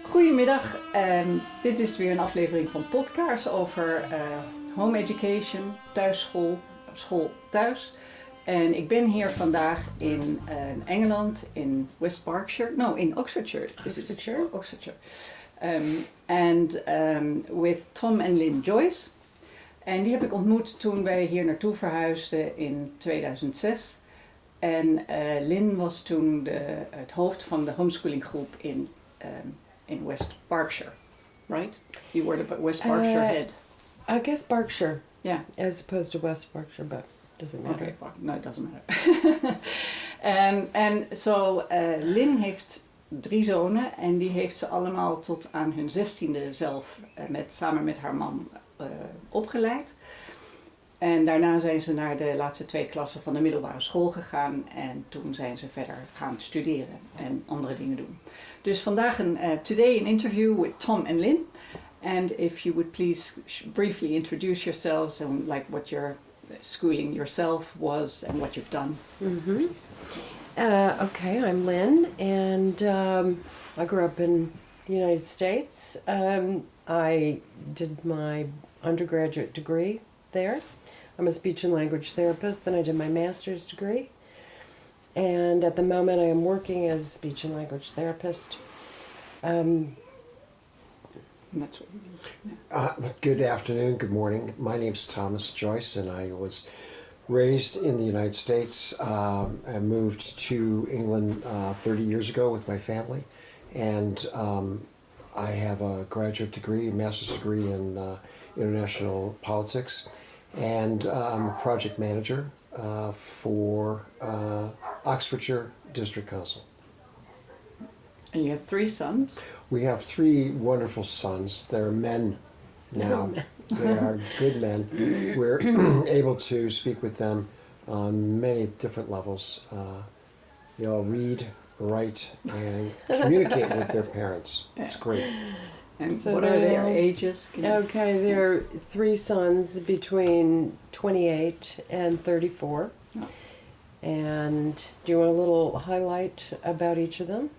Goedemiddag, dit is weer een aflevering van Podcast over home education, thuisschool, school thuis. En ik ben hier vandaag in Engeland, in West Berkshire, no, in Oxfordshire. Oxfordshire. And with Tom en Lynn Joyce. En die heb ik ontmoet toen wij hier naartoe verhuisden in 2006. En Lynn was toen het hoofd van de homeschooling groep in West Berkshire, right? You were the West Berkshire head. I guess Berkshire. Yeah. As opposed to West Berkshire, but doesn't matter. Okay, no, it doesn't matter. En zo, Lynn heeft 3 zonen en die heeft ze allemaal tot aan hun 16e zelf samen met haar man opgeleid. En daarna zijn ze naar de laatste 2 klassen van de middelbare school gegaan en toen zijn ze verder gaan studeren en andere dingen doen. Dus vandaag today an interview with Tom and Lynn. And if you would please briefly introduce yourselves and like what your schooling yourself was and what you've done. Mm-hmm. Okay, I'm Lynn, and I grew up in the United States. I did my undergraduate degree there. I'm a speech and language therapist. Then I did my master's degree. And at the moment I am working as a speech and language therapist. That's what Good afternoon, good morning. My name's Thomas Joyce, and I was raised in the United States. I moved to England 30 years ago with my family, and I have a graduate degree, a master's degree in international politics, and I'm a project manager for Oxfordshire District Council. And you have 3 sons? We have 3 wonderful sons. They're men now. They are good men. We're able to speak with them on many different levels. Read, write, and communicate with their parents. It's great. And So what are their ages? Okay, there are 3 sons between 28 and 34. Oh. And do you want a little highlight about each of them?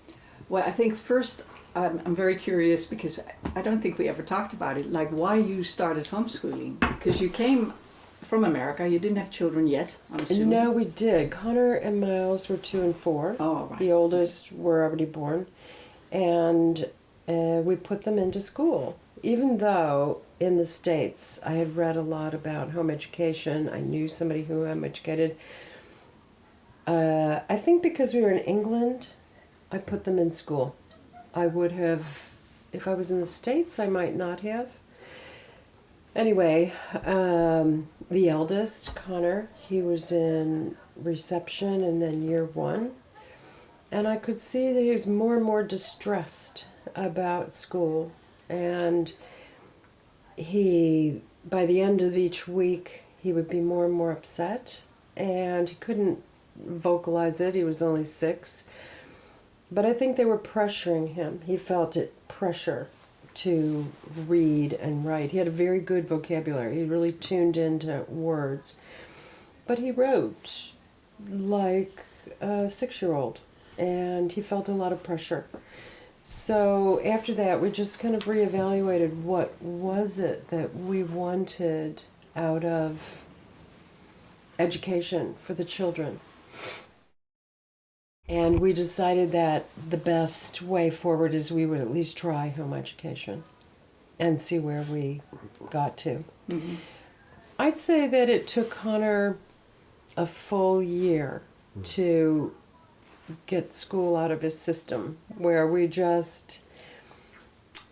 Well, I think first I'm very curious because I don't think we ever talked about it, like why you started homeschooling. Because you came from America, you didn't have children yet, I'm assuming. No, we did. Connor and Miles were 2 and 4. Oh, right. The oldest were already born. And we put them into school. Even though in the States I had read a lot about home education, I knew somebody who home educated. I think because we were in England, I put them in school. I would have, if I was in the States, I might not have. Anyway, the eldest, Connor, he was in reception and then year 1. And I could see that he was more and more distressed about school. And by the end of each week, he would be more and more upset. And he couldn't vocalize it. He was only 6. But I think they were pressuring him. He felt it pressure to read and write. He had a very good vocabulary. He really tuned into words. But he wrote like a 6-year-old, and he felt a lot of pressure. So after that, we just kind of reevaluated what was it that we wanted out of education for the children. And we decided that the best way forward is we would at least try home education and see where we got to. Mm-hmm. I'd say that it took Connor a full year to get school out of his system, where we just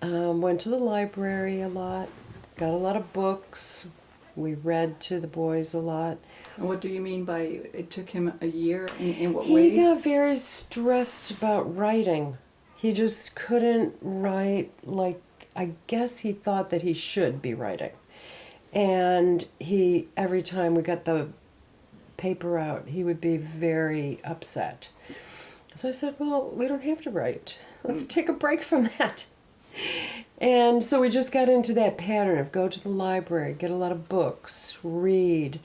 went to the library a lot, got a lot of books, we read to the boys a lot. And what do you mean by it took him a year? In what He ways? got very stressed about writing. He just couldn't write like, I guess he thought that he should be writing. And every time we got the paper out, he would be very upset. So I said, well, we don't have to write. Let's take a break from that. And so we just got into that pattern of go to the library, get a lot of books, read,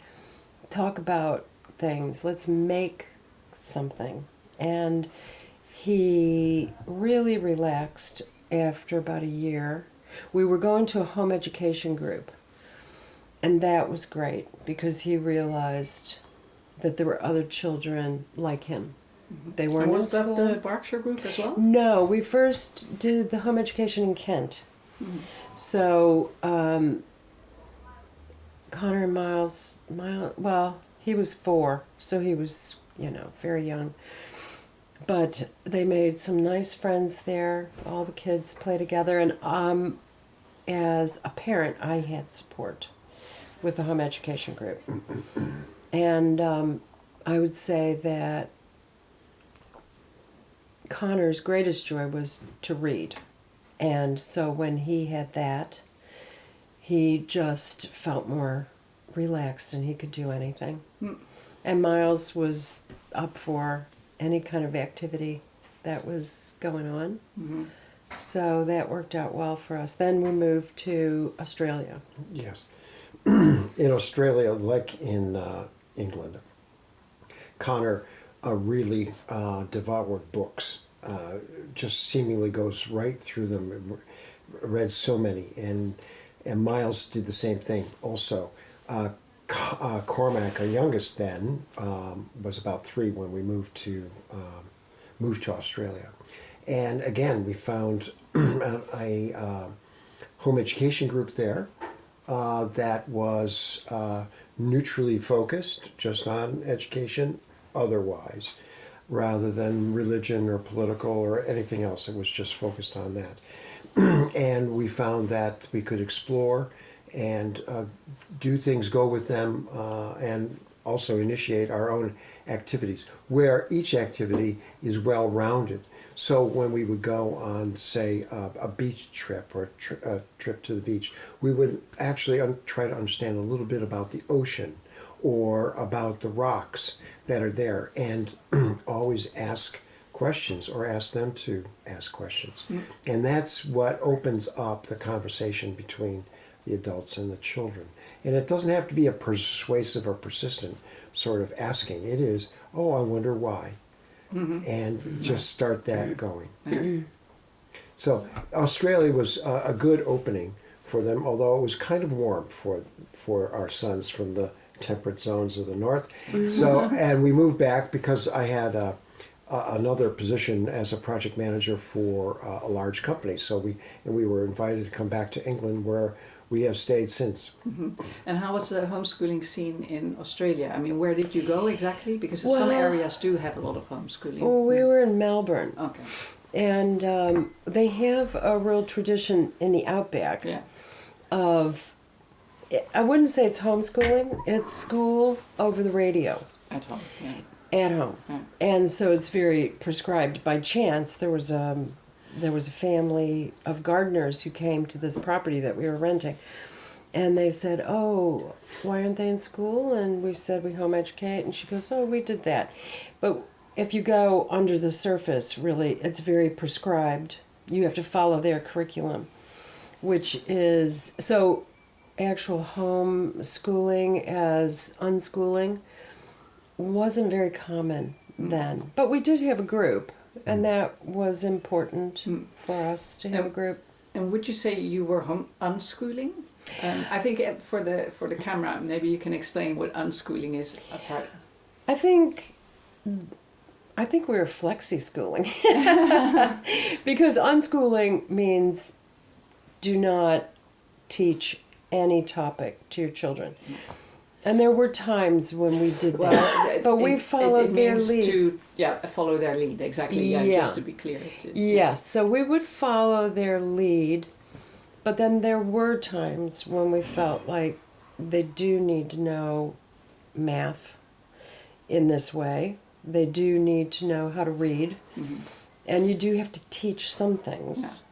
talk about things, let's make something. And he really relaxed after about a year. We were going to a home education group, and that was great because he realized that there were other children like him. They weren't And in was that school. the Berkshire group as well? No, we first did the home education in Kent. So Connor and Miles, well, he was 4, so he was, very young. But they made some nice friends there. All the kids play together, and as a parent, I had support with the home education group. And I would say that Connor's greatest joy was to read. And so when he had that, he just felt more relaxed and he could do anything. And Miles was up for any kind of activity that was going on. So that worked out well for us. Then we moved to Australia. Yes. In Australia, like in England, Connor really devoured books. Just seemingly goes right through them. Read so many, and Miles did the same thing. Also, Cormac, our youngest then, was about 3 when we moved to Australia, and again we found a home education group there that was neutrally focused, just on education, otherwise, rather than religion or political or anything else. It was just focused on that. And we found that we could explore and do things, go with them, and also initiate our own activities, where each activity is well-rounded. So when we would go on, say, a beach trip or a trip to the beach, we would actually try to understand a little bit about the ocean or about the rocks that are there, and always ask questions or ask them to ask questions. And that's what opens up the conversation between the adults and the children. And it doesn't have to be a persuasive or persistent sort of asking. It is, oh, I wonder why. And just start that going. So Australia was a good opening for them, although it was kind of warm for our sons from the temperate zones of the north. So, and we moved back because I had another position as a project manager for a large company. So we were invited to come back to England, where we have stayed since. And how was the homeschooling scene in Australia? I mean, where did you go exactly? Because some areas do have a lot of homeschooling. Well, we were in Melbourne. Okay. And they have a real tradition in the outback of, I wouldn't say it's homeschooling, it's school over the radio. At home, At home. Yeah. And so it's very prescribed. By chance, there was a family of gardeners who came to this property that we were renting. And they said, oh, why aren't they in school? And we said, we home educate. And she goes, oh, we did that. But if you go under the surface, really, it's very prescribed. You have to follow their curriculum, which is, so actual home schooling as unschooling wasn't very common then. But we did have a group, and that was important for us to have a group. And would you say you were unschooling? I think for the camera, maybe you can explain what unschooling is. I think we were flexi-schooling. Because unschooling means do not teach any topic to your children. And there were times when we did that, but we followed their lead. To follow their lead, exactly. Yeah, just to be clear. Yes, so we would follow their lead, but then there were times when we felt like they do need to know math in this way. They do need to know how to read, and you do have to teach some things.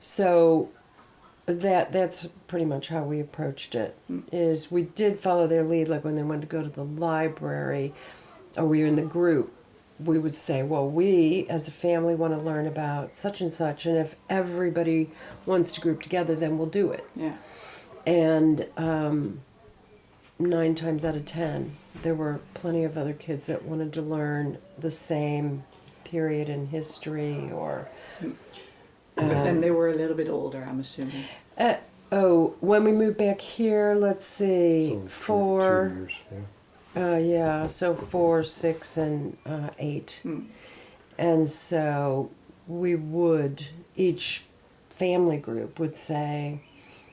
So that's pretty much how we approached it. Is we did follow their lead, like when they wanted to go to the library, or we were in the group, we would say, well, we as a family want to learn about such and such, and if everybody wants to group together, then we'll do it. Yeah. And 9 times out of 10, there were plenty of other kids that wanted to learn the same period in history or But then they were a little bit older, I'm assuming. When we moved back here, let's see, So 4. 2 years, yeah. So 4, 6, and 8. And so we would, each family group would say,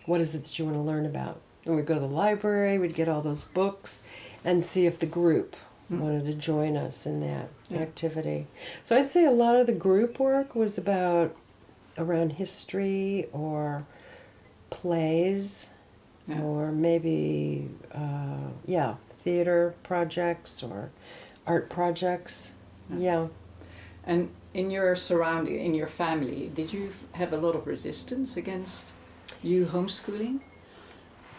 what is it that you want to learn about? And we'd go to the library, we'd get all those books, and see if the group wanted to join us in that activity. So I'd say a lot of the group work was around history or plays, or maybe, theater projects or art projects. Yeah. And in your surrounding, in your family, did you have a lot of resistance against you homeschooling?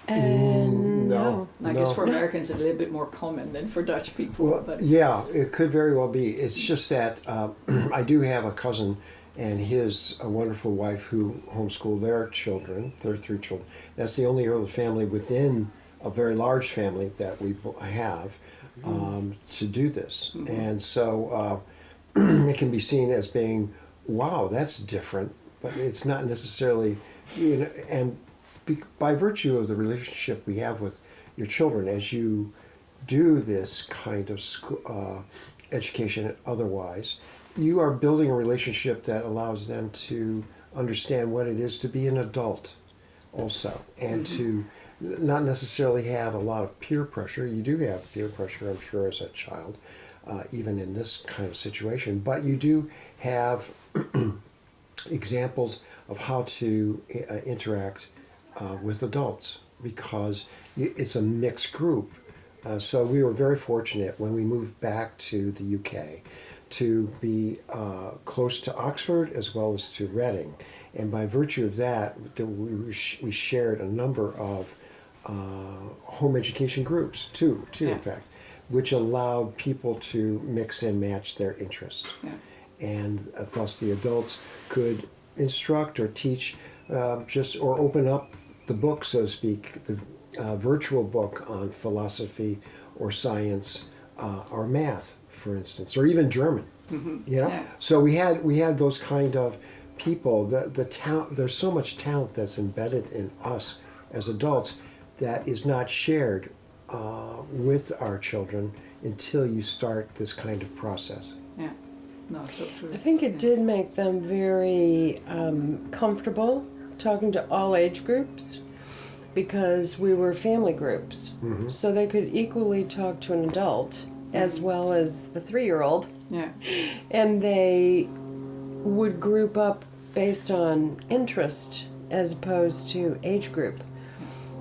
No. I guess for Americans it's a little bit more common than for Dutch people. Well, but yeah, it could very well be. It's just that I do have a cousin and his wonderful wife who homeschool their 3 children. That's the only other family within a very large family that we have to do this. And so it can be seen as being, wow, that's different, but it's not necessarily, and by virtue of the relationship we have with your children, as you do this kind of education and otherwise, you are building a relationship that allows them to understand what it is to be an adult also, and to not necessarily have a lot of peer pressure. You do have peer pressure, I'm sure, as a child, even in this kind of situation, but you do have examples of how to interact with adults, because it's a mixed group. So we were very fortunate when we moved back to the UK to be close to Oxford as well as to Reading. And by virtue of that, we shared a number of home education groups, two in fact, which allowed people to mix and match their interests. Yeah. And thus the adults could instruct or teach or open up the book, so to speak, the virtual book on philosophy or science or math, for instance, or even German. So we had those kind of people. The talent, there's so much talent that's embedded in us as adults that is not shared with our children until you start this kind of process. Yeah, no, so true. I think it did make them very comfortable talking to all age groups, because we were family groups. So they could equally talk to an adult as well as the 3-year-old. Yeah. And they would group up based on interest as opposed to age group,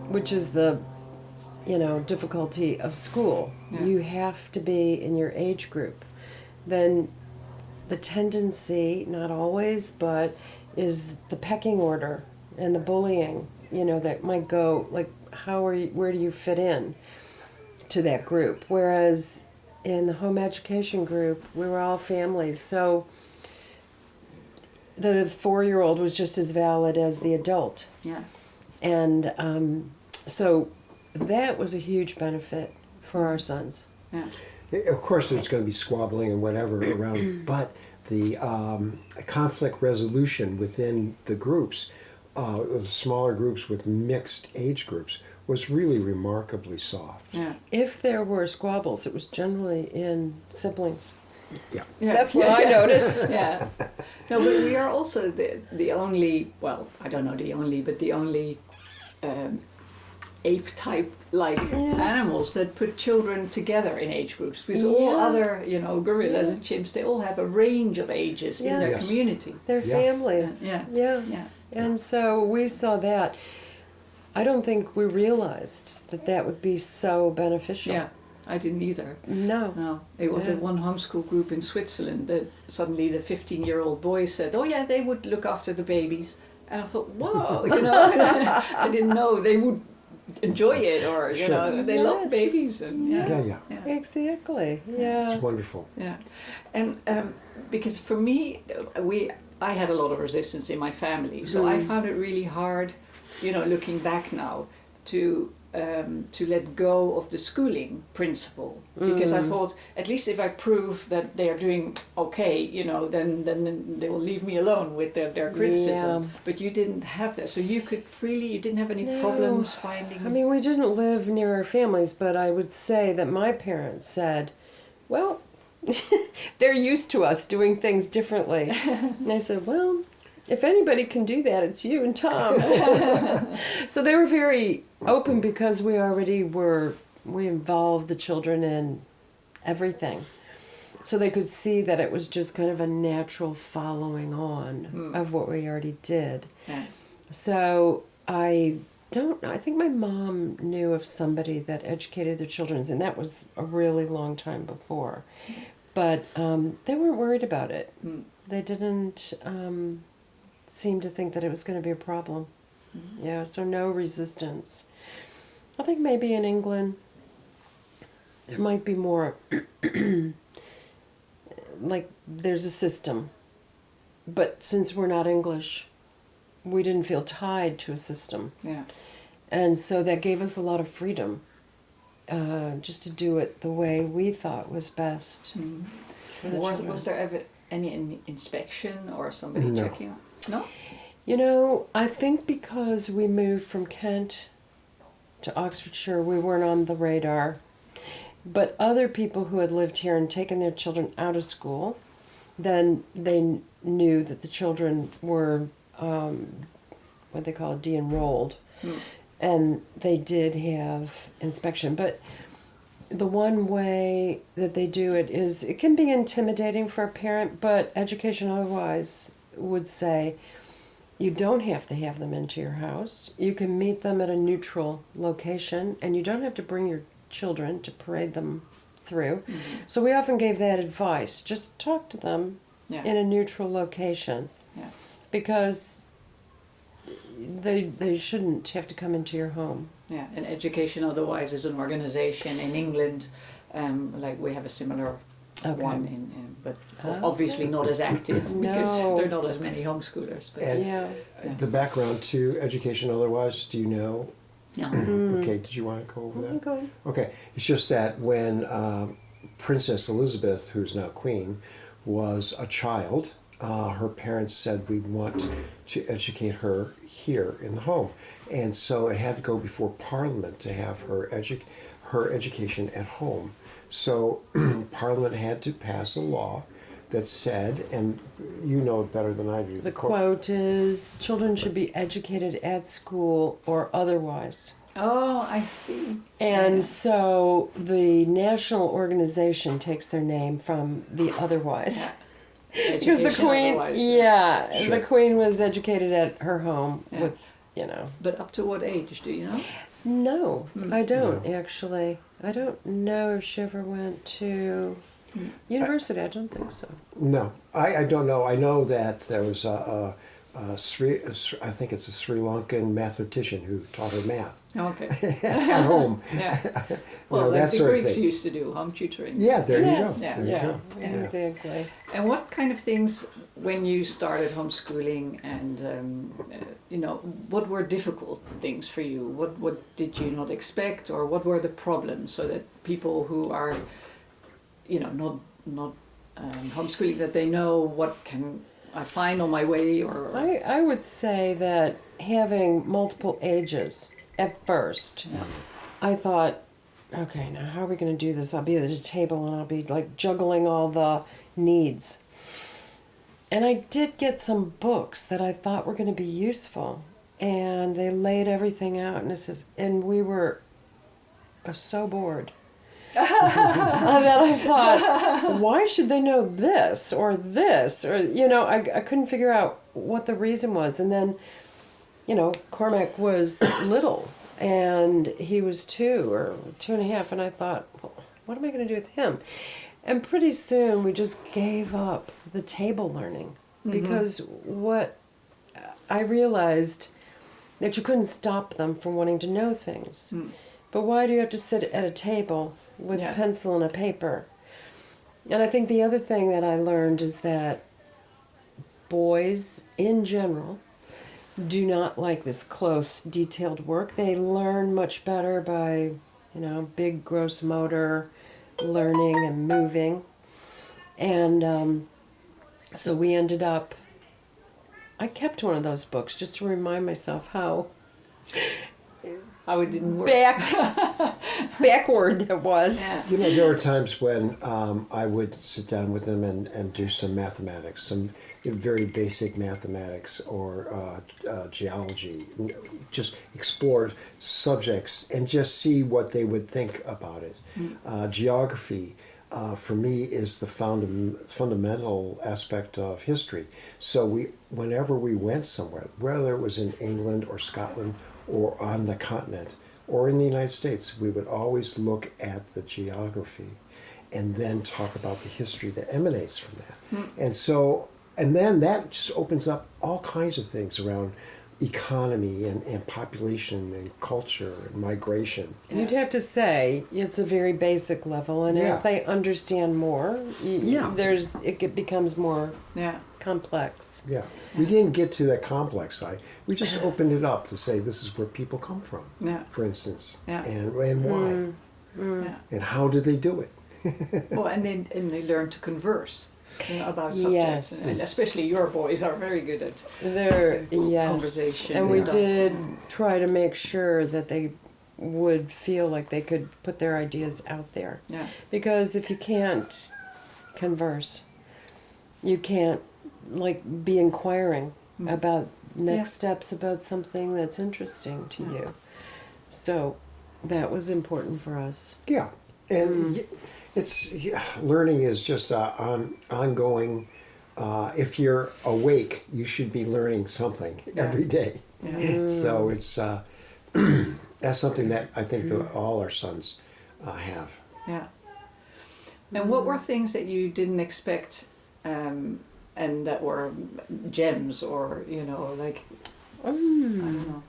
which is the difficulty of school. Yeah. You have to be in your age group. Then the tendency, not always, but is the pecking order and the bullying, that might go like, where do you fit in to that group? Whereas in the home education group, we were all families. So the 4-year-old was just as valid as the adult. Yeah. And so that was a huge benefit for our sons. Yeah. Of course, there's going to be squabbling and whatever around, but the conflict resolution within the groups, the smaller groups with mixed age groups, was really remarkably soft. Yeah. If there were squabbles, it was generally in siblings. Yeah. That's what I noticed. Yeah. No, but we are also the only, well, I don't know the only, but the only ape-type animals that put children together in age groups. Because all other, gorillas and chimps, they all have a range of ages in their community. They're families. Yeah. And so we saw that. I don't think we realized that would be so beneficial. Yeah, I didn't either. No. It was at one homeschool group in Switzerland that suddenly the 15-year-old boy said, oh yeah, they would look after the babies. And I thought, whoa, I didn't know they would enjoy it, or they love babies. And Yeah. Exactly. Yeah. It's wonderful. Yeah. And because for me, I had a lot of resistance in my family, so I found it really hard, looking back now, to to let go of the schooling principle, because I thought, at least if I prove that they are doing okay, you know, then they will leave me alone with their criticism. Yeah. But you didn't have that, so you could freely, you didn't have any No. problems finding. I mean, we didn't live near our families, but I would say that my parents said, well, they're used to us doing things differently. And I said, well, if anybody can do that, it's you and Tom. So they were very open because we involved the children in everything. So they could see that it was just kind of a natural following on of what we already did. Yeah. So I think my mom knew of somebody that educated their children, and that was a really long time before. But they weren't worried about it. They didn't seem to think that it was going to be a problem. Yeah, so no resistance. I think maybe in England there might be more, like there's a system. But since we're not English, we didn't feel tied to a system. Yeah. And so that gave us a lot of freedom, just to do it the way we thought was best. for the children. Was there ever any inspection or somebody No. checking? No? You know, I think because we moved from Kent to Oxfordshire, we weren't on the radar. But other people who had lived here and taken their children out of school, then they knew that the children were, what they call de-enrolled. And they did have inspection. But the one way that they do it is, it can be intimidating for a parent, but Education Otherwise would say, you don't have to have them into your house. You can meet them at a neutral location, and you don't have to bring your children to parade them through. So we often gave that advice. Just talk to them in a neutral location. Yeah. Because they shouldn't have to come into your home. Yeah, and Education Otherwise is an organization in England, like we have a similar one, but obviously not as active because there are not as many homeschoolers. But And the background to Education Otherwise, do you know? yeah. Okay, did you want to go over that? Okay. Okay, it's just that when Princess Elizabeth, who's now Queen, was a child, her parents said, we want to educate her here in the home. And so it had to go before Parliament to have her education at home. So Parliament had to pass a law that said, and you know it better than I do. The quote is, children should be educated at school or otherwise. Oh, I see. And so the national organization takes their name from the Otherwise. Because the Queen, Sure. the Queen was educated at her home with, But up to what age, do you know? No, I don't actually. I don't know if she ever went to university. I don't think so. No, I don't know. I know that there was I think it's a Sri Lankan mathematician who taught her math Okay. at home. Well, that like the sort of Greeks thing. used to do, home tutoring. Yeah, there you Yes. go. Yeah. There you go. Yeah, exactly. And what kind of things, when you started homeschooling, and what were difficult things for you? What did you not expect, or what were the problems, so that people who are, not homeschooling, that they know what can I find on my way, or I would say that having multiple ages at first, I thought, okay, now how are we going to do this? I'll be at the table and I'll be like juggling all the needs. And I did get some books that I thought were going to be useful, and they laid everything out, and we were so bored. And then I thought, why should they know this or this? Or, I couldn't figure out what the reason was. And then, Cormac was little, and he was 2 or 2.5, and I thought, well, what am I going to do with him? And pretty soon we just gave up the table learning, because what I realized that you couldn't stop them from wanting to know things. But why do you have to sit at a table with a pencil and a paper? And I think the other thing that I learned is that boys in general do not like this close, detailed work. They learn much better by, big gross motor learning and moving. And so we ended up, I kept one of those books just to remind myself how it didn't work. Backward it was. Yeah. There were times when I would sit down with them and do some mathematics, some very basic mathematics or geology, just explore subjects and just see what they would think about it. Geography, for me, is the fundamental aspect of history. So whenever we went somewhere, whether it was in England or Scotland or on the continent or in the United States, we would always look at the geography and then talk about the history that emanates from that. And then that just opens up all kinds of things around economy and population and culture and migration. You'd have to say it's a very basic level, and as they understand more, it becomes more complex. Yeah, we didn't get to that complex side. We just opened it up to say this is where people come from, for instance, and why, and how did they do it. And they learn to converse about subjects, and especially your boys are very good at conversation. And we did try to make sure that they would feel like they could put their ideas out there. Yeah. Because if you can't converse, you can't be inquiring about next steps about something that's interesting to you. So that was important for us. Yeah, and learning is just ongoing. If you're awake, you should be learning something every day. Yeah. So it's that's something that I think all our sons have. Yeah. And what were things that you didn't expect, and that were gems, or I don't know,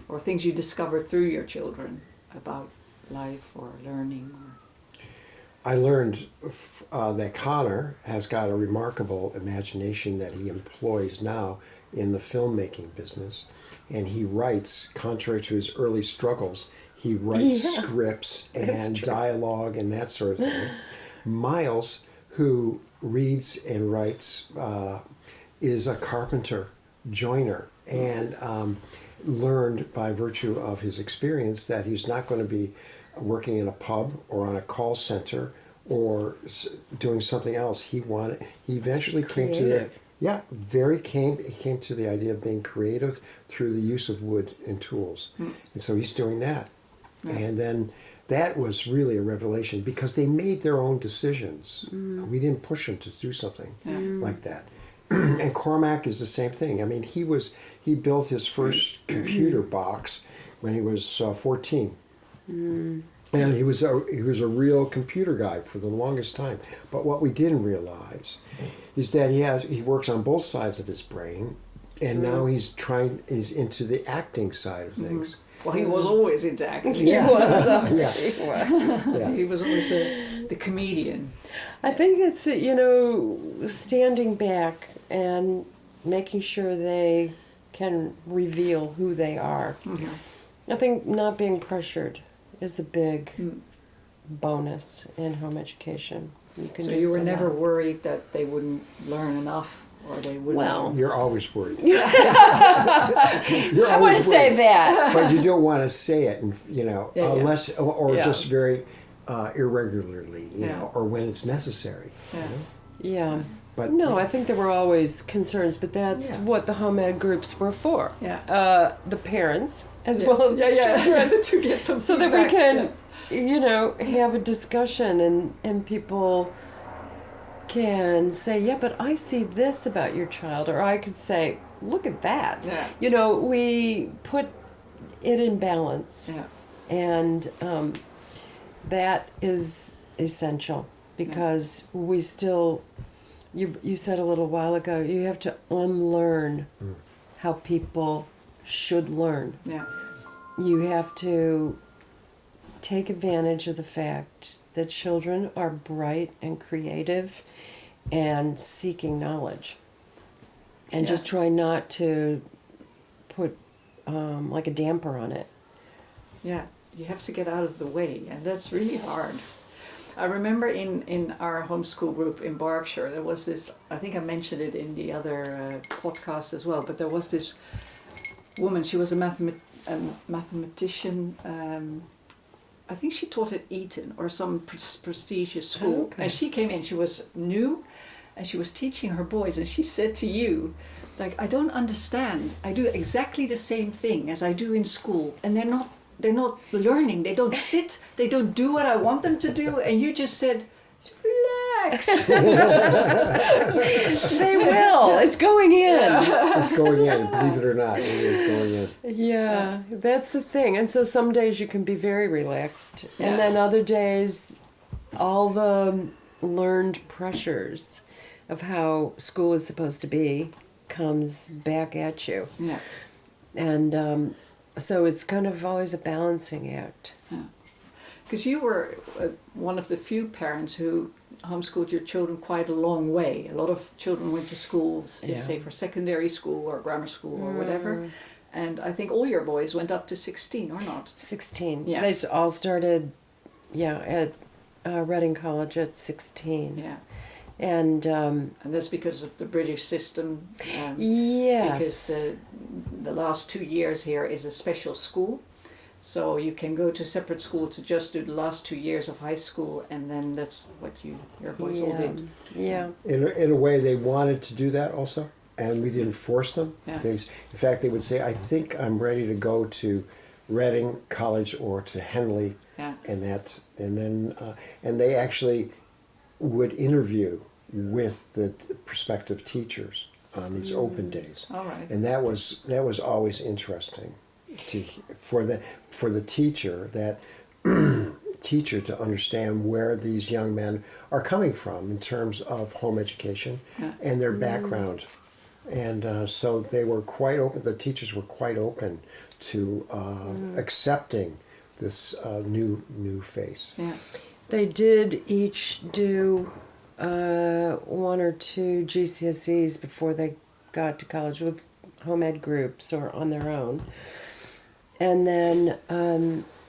or things you discovered through your children about life or learning? I learned that Connor has got a remarkable imagination that he employs now in the filmmaking business, and he writes, contrary to his early struggles, he writes scripts and dialogue and that sort of thing. Miles, who reads and writes, is a carpenter, joiner, and learned by virtue of his experience that he's not going to be working in a pub or on a call center or doing something else. He eventually came to he came to the idea of being creative through the use of wood and tools. And so he's doing that. And then that was really a revelation because they made their own decisions. We didn't push them to do something like that. And Cormac is the same thing. I mean, he built his first computer box when he was 14. And he was a real computer guy for the longest time. But what we didn't realize is that he works on both sides of his brain, and now he's into the acting side of things. Well, he was always into acting. He was. He was always the comedian. I think it's standing back and making sure they can reveal who they are. I think not being pressured is a big bonus in home education. So you were never worried that they wouldn't learn enough, or they wouldn't? Well, you're always worried. I wouldn't say that. But you don't want to say it, unless or just very irregularly, or when it's necessary. Yeah. But no, I think there were always concerns, but that's what the home ed groups were for. Yeah. The parents as well as the children. To get some so that we can, have a discussion and people can say, but I see this about your child, or I could say, look at that. Yeah. We put it in balance. Yeah. And that is essential because we still... You said a little while ago, you have to unlearn how people should learn. Yeah. You have to take advantage of the fact that children are bright and creative and seeking knowledge. And just try not to like a damper on it. Yeah, you have to get out of the way, and that's really hard. I remember in our homeschool group in Berkshire, there was this, I think I mentioned it in the other podcast as well, but there was this woman, she was a mathematician, I think she taught at Eton or some prestigious school. Okay. And she came in, she was new, and she was teaching her boys, and she said to you, like, I don't understand. I do exactly the same thing as I do in school, and they're not learning. They don't sit. They don't do what I want them to do. And you just said, relax. They will. It's going in. It's going in, believe it or not, it is going in. Yeah, that's the thing. And so some days you can be very relaxed. Yeah. And then other days, all the learned pressures of how school is supposed to be comes back at you. Yeah. And so it's kind of always a balancing act. Because you were one of the few parents who homeschooled your children quite a long way. A lot of children went to schools, say for secondary school or grammar school or whatever. And I think all your boys went up to 16 or not? 16. Yeah. They all started, at Reading College at 16. Yeah. And that's because of the British system. yes. Because the last 2 years here is a special school. So you can go to a separate school to just do the last 2 years of high school, and then that's what your boys all did. Yeah. In a way, they wanted to do that also, and we didn't force them. Yeah. In fact, they would say, I think I'm ready to go to Reading College or to Henley, Yeah. and they actually would interview with the prospective teachers on these open days. All right. And that was always interesting for the teacher, that teacher, to understand where these young men are coming from in terms of home education and their background. And so they were quite open, the teachers were quite open to accepting this new face. Yeah. They did each do 1 or 2 GCSEs before they got to college with home ed groups or on their own. And then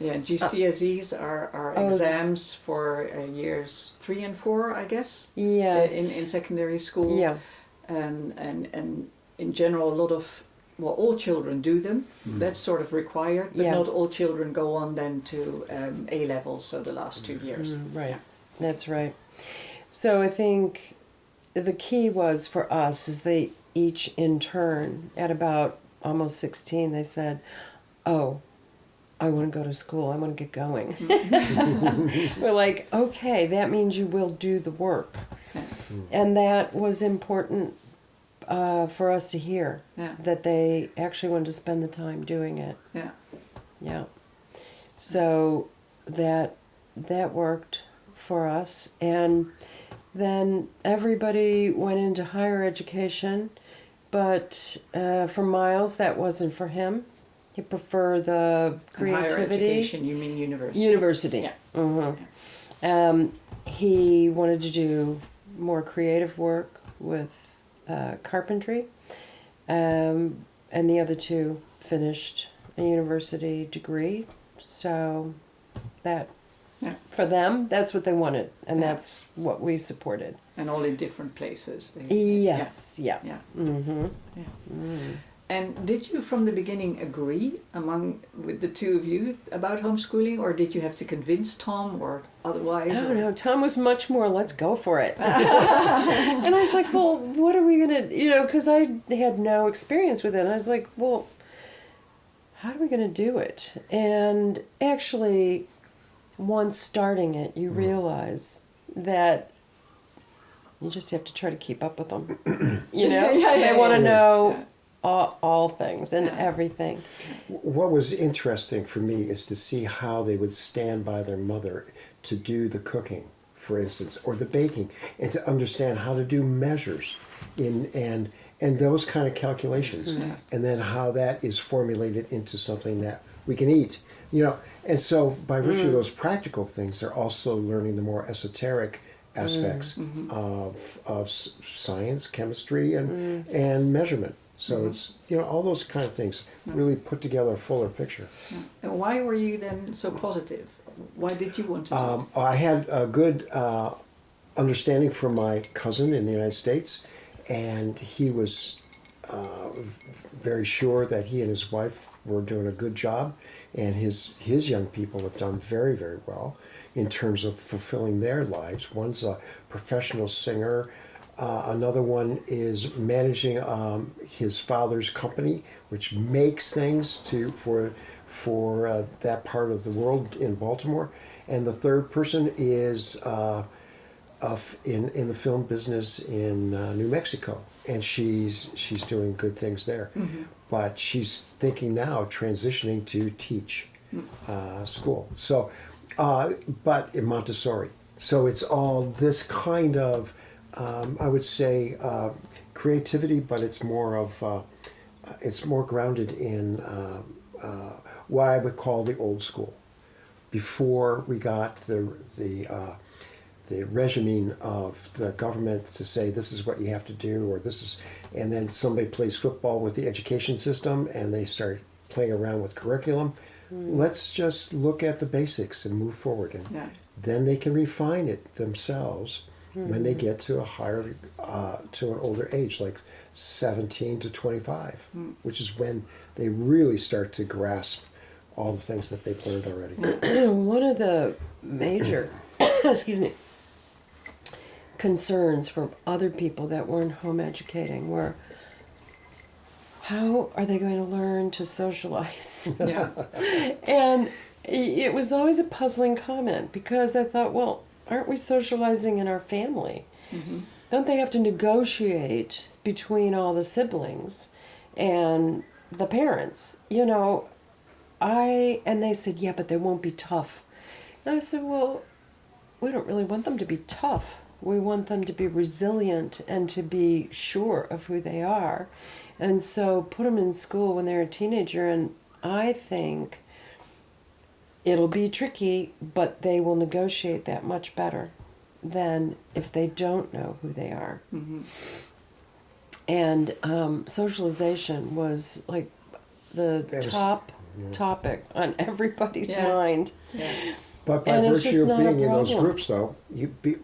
GCSEs are exams for years 3 and 4, I guess. Yes. In secondary school. Yeah. And in general, a lot of, all children do them. That's sort of required, but not all children go on then to A levels, so the last 2 years. Right. That's right. So I think the key was for us is they each in turn, at about almost 16, they said, oh, I want to go to school. I want to get going. We're like, okay, that means you will do the work. Yeah. And that was important for us to hear, that they actually wanted to spend the time doing it. Yeah. Yeah. So that worked for us. And then everybody went into higher education, but for Miles, that wasn't for him. He preferred the creativity. Higher education, you mean university? University. Yeah. Mm-hmm. He wanted to do more creative work with carpentry, and the other 2 finished a university degree. So that, for them, that's what they wanted, and that's what we supported. And all in different places. Yes. Yeah. Mm-hmm. Yeah. And did you from the beginning agree with the 2 of you about homeschooling, or did you have to convince Tom or otherwise? I don't know. Tom was much more, let's go for it. And I was like, well, what are we going to, because I had no experience with it. And I was like, well, how are we going to do it? And actually, once starting it, you realize that you just have to try to keep up with them. They want to know all things and everything. What was interesting for me is to see how they would stand by their mother to do the cooking, for instance, or the baking, and to understand how to do measures and those kind of calculations, and then how that is formulated into something that we can eat. And so by virtue of those practical things, they're also learning the more esoteric aspects of science, chemistry, and measurement. So it's, all those kind of things really put together a fuller picture. Yeah. And why were you then so positive? Why did you want to do it? I had a good understanding from my cousin in the United States, and he was very sure that he and his wife were doing a good job, and his young people have done very, very well in terms of fulfilling their lives. One's a professional singer. Another one is managing his father's company, which makes things for that part of the world in Baltimore. And the third person is in the film business in New Mexico, and she's doing good things there. Mm-hmm. But she's thinking now transitioning to teach school. So, but in Montessori. So it's all this kind of, I would say, creativity, but it's more grounded in what I would call the old school. Before we got the regime of the government to say this is what you have to do, or this is, and then somebody plays football with the education system and they start playing around with curriculum. Let's just look at the basics and move forward, and then they can refine it themselves when they get to a higher, to an older age, like 17 to 25, which is when they really start to grasp all the things that they've learned already. One of the major, concerns from other people that weren't home educating were, how are they going to learn to socialize? Yeah. And it was always a puzzling comment, because I thought, well, aren't we socializing in our family? Mm-hmm. Don't they have to negotiate between all the siblings and the parents? And they said, yeah, but they won't be tough. And I said, well, we don't really want them to be tough. We want them to be resilient and to be sure of who they are. And so put them in school when they're a teenager, and I think it'll be tricky, but they will negotiate that much better than if they don't know who they are. Mm-hmm. And socialization was like the top topic on everybody's mind. Yeah. But by virtue of being in those groups, though,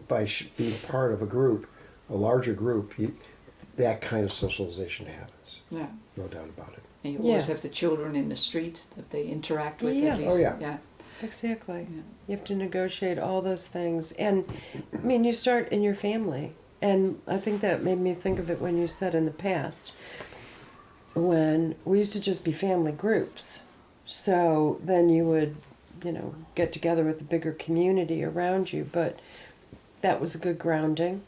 by being part of a group, a larger group, that kind of socialization happens. Yeah. No doubt about it. And you always have the children in the street that they interact with. Yeah. At least. Oh, yeah. Yeah. Exactly. Yeah. You have to negotiate all those things. And, you start in your family. And I think that made me think of it when you said in the past, when we used to just be family groups. So then you would, get together with a bigger community around you. But that was a good grounding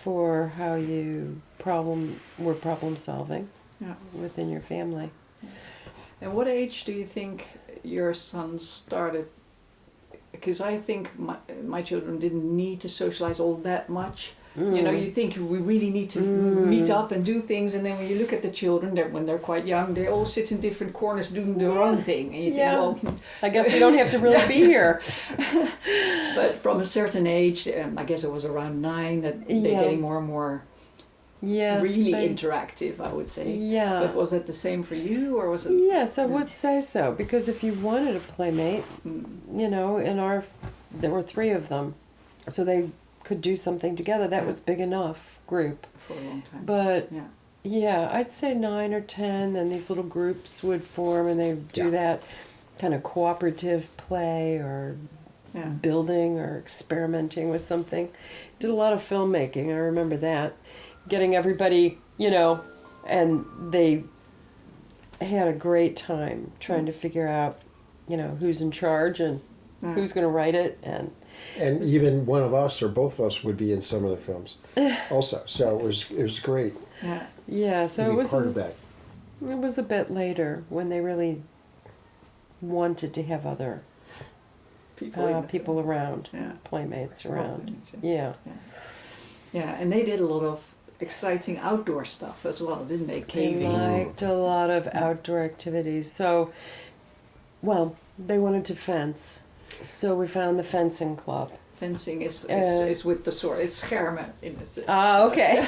for how you were problem solving within your family. And what age do you think your son started? Because I think my children didn't need to socialize all that much. You think we really need to meet up and do things, and then when you look at the children, when they're quite young, they all sit in different corners doing their own thing, and you think, well, I guess we don't have to really be here. But from a certain age, I guess it was around 9, that they're getting more and more really interactive, I would say. Yeah. But was it the same for you, or was it? Yes, I would say so, because if you wanted a playmate, there were 3 of them, so they could do something together. That was big enough group for a long time. But I'd say 9 or 10. Then these little groups would form, and they do that kind of cooperative play, or building, or experimenting with something. Did a lot of filmmaking. I remember that, getting everybody, and they had a great time trying to figure out, who's in charge and who's going to write it, and even one of us or both of us would be in some of the films also. So it was great. Yeah. So it was part of that. It was a bit later when they really wanted to have other people around, playmates around. Yeah, and they did a lot of exciting outdoor stuff as well, didn't they? Caving. They liked a lot of outdoor activities. So, they wanted to fence. So we found the fencing club. Fencing is with the sword. It's schermen in it. Okay.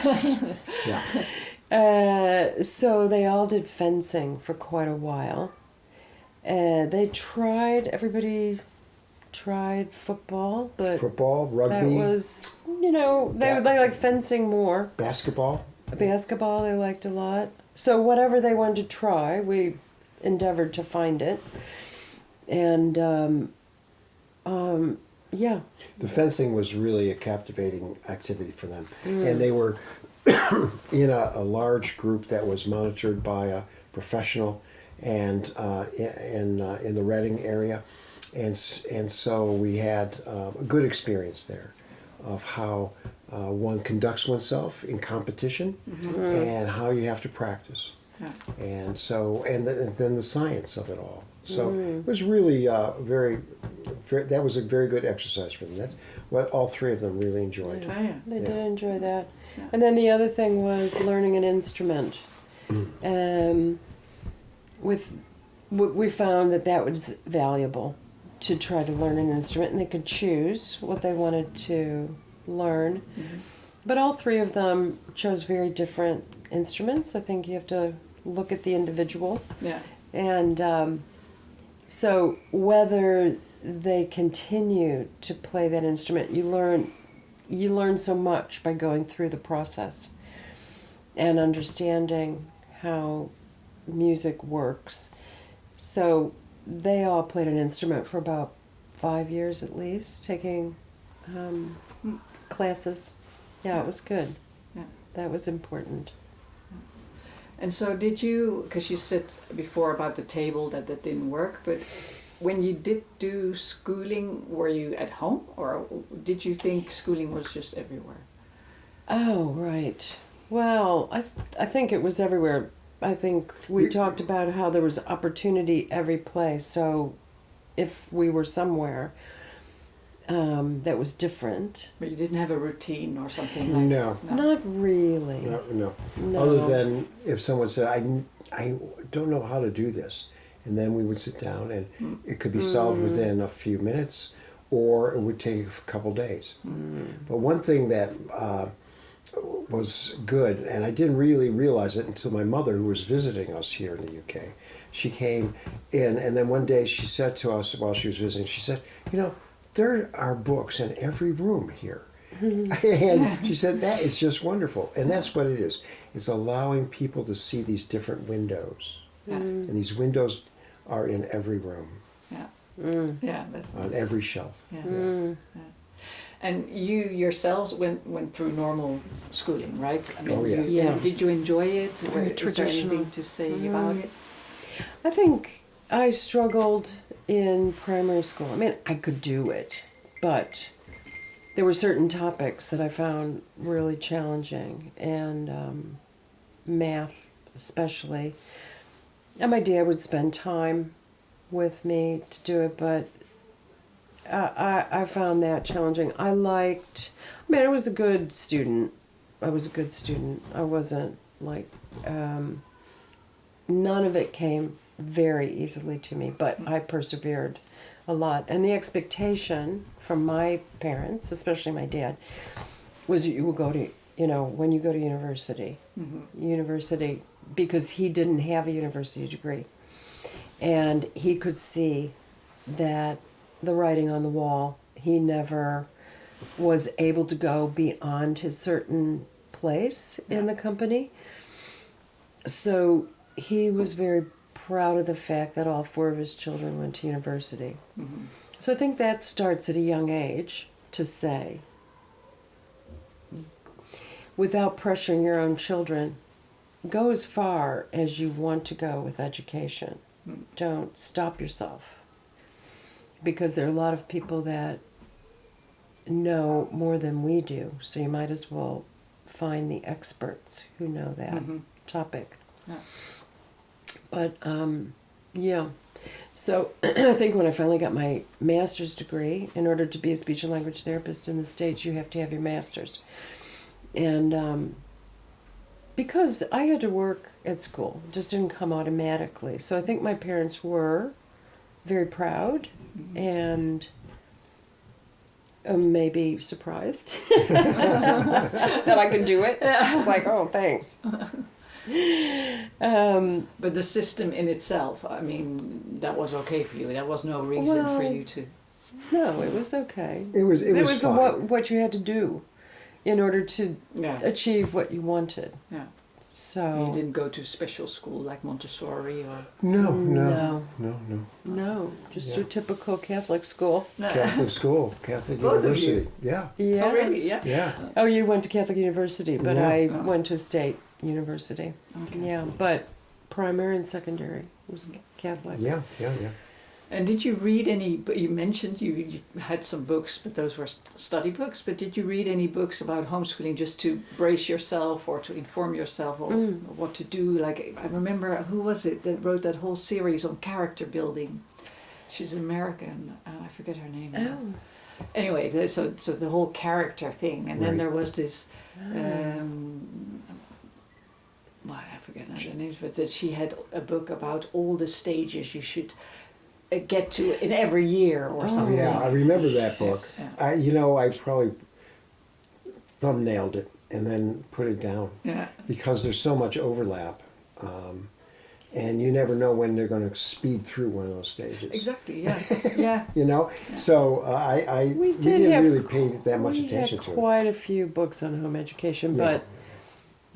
So they all did fencing for quite a while. Everybody tried football, but Football, rugby, that was, they like fencing more. basketball. Basketball they liked a lot. So whatever they wanted to try, we endeavored to find it. And, yeah. The fencing was really a captivating activity for them. And they were in a large group that was monitored by a professional and in the Reading area. And so we had a good experience there of how one conducts oneself in competition and how you have to practice. Yeah. And so, then the science of it all. So it was really that was a very good exercise for them. That's what all three of them really enjoyed. Oh, yeah. They did Yeah. enjoy that. Yeah. And then the other thing was learning an instrument. We found that was valuable, to try to learn an instrument, and they could choose what they wanted to learn. But all three of them chose very different instruments. I think you have to look at the individual. Yeah. And so whether they continue to play that instrument, you learn so much by going through the process and understanding how music works. So they all played an instrument for about 5 years at least, taking classes. Yeah, it was good. Yeah. That was important. And so did you, because you said before about the table that didn't work, but when you did do schooling, were you at home, or did you think schooling was just everywhere? Oh, right. Well, I think it was everywhere. I think we talked about how there was opportunity every place. So if we were somewhere that was different. But you didn't have a routine or something like No. that? Not really. No. No. Other than if someone said, I don't know how to do this. And then we would sit down and it could be solved within a few minutes, or it would take a couple days. But one thing that was good, and I didn't really realize it until my mother, who was visiting us here in the UK, she came in, and then one day she said to us while she was visiting, she said, there are books in every room here. And she said, that is just wonderful. And that's what it is. It's allowing people to see these different windows. Yeah. And these windows are in every room, Yeah. Yeah, that's on nice. every shelf. Yeah. Yeah. And you yourselves went through normal schooling, right? I mean, Oh, yeah. Yeah. Did you enjoy it? Very Is there traditional. anything to say about it? I think I struggled in primary school. I mean, I could do it, but there were certain topics that I found really challenging, and math especially. And my dad would spend time with me to do it, but I found that challenging. I was a good student. I wasn't like, none of it came very easily to me, but I persevered a lot. And the expectation from my parents, especially my dad, was you will go to, when you go to university, because he didn't have a university degree. And he could see that the writing on the wall, he never was able to go beyond his certain place in the company. So he was very proud of the fact that all 4 of his children went to university. So I think that starts at a young age to say, without pressuring your own children, go as far as you want to go with education. Don't stop yourself. Because there are a lot of people that know more than we do, so you might as well find the experts who know that topic. Yeah. But, yeah. So I think when I finally got my master's degree, in order to be a speech and language therapist in the States, you have to have your master's. And because I had to work at school, it just didn't come automatically. So I think my parents were very proud and maybe surprised that I could do it. Like, oh, thanks. But the system in itself, I mean, that was okay for you. That was no reason for you to... No, it was okay. It was fine. What you had to do in order to Yeah. achieve what you wanted. Yeah. So You didn't go to special school like Montessori or... No. No, just Yeah. your typical Catholic school. Catholic school, Catholic Both of University. you? Yeah. Yeah. Oh, really? Yeah. Yeah. Oh, you went to Catholic University, but Yeah. I Oh. went to state university. Okay. Yeah, but primary and secondary was Catholic. Yeah. And did you read any, but you mentioned you had some books, but those were study books, but did you read any books about homeschooling just to brace yourself or to inform yourself or what to do? Like, I remember, who was it that wrote that whole series on character building? She's American, I forget her name now. Oh. Anyway, so the whole character thing, and then Right. there was this, well, I forget her names, but that she had a book about all the stages you should get to in every year or something. Yeah, I remember that book. Yeah. I probably thumbnailed it and then put it down Yeah. because there's so much overlap. And you never know when they're going to speed through one of those stages. Exactly. Yeah. Yeah. So we didn't really pay that much we attention had to it. quite a few books on home education, Yeah. but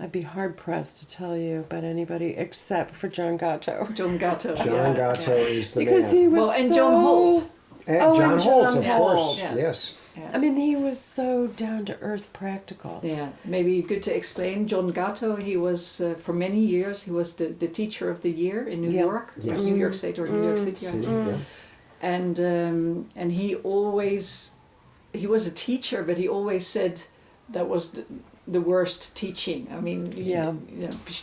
I'd be hard pressed to tell you about anybody except for John Gatto. John Gatto. John Gatto is the Because man. he was and so... John Holt. And Oh, John and Holt, John of Holt. course. Yeah. Yes. Yeah. I mean, he was so down to earth practical. Yeah, maybe good to explain. John Gatto, he was, for many years, he was the teacher of the year in New Yeah. York. Yes. New York State or New York City. I City, think. yeah. And he always, he was a teacher, but he always said that was the worst teaching. I mean,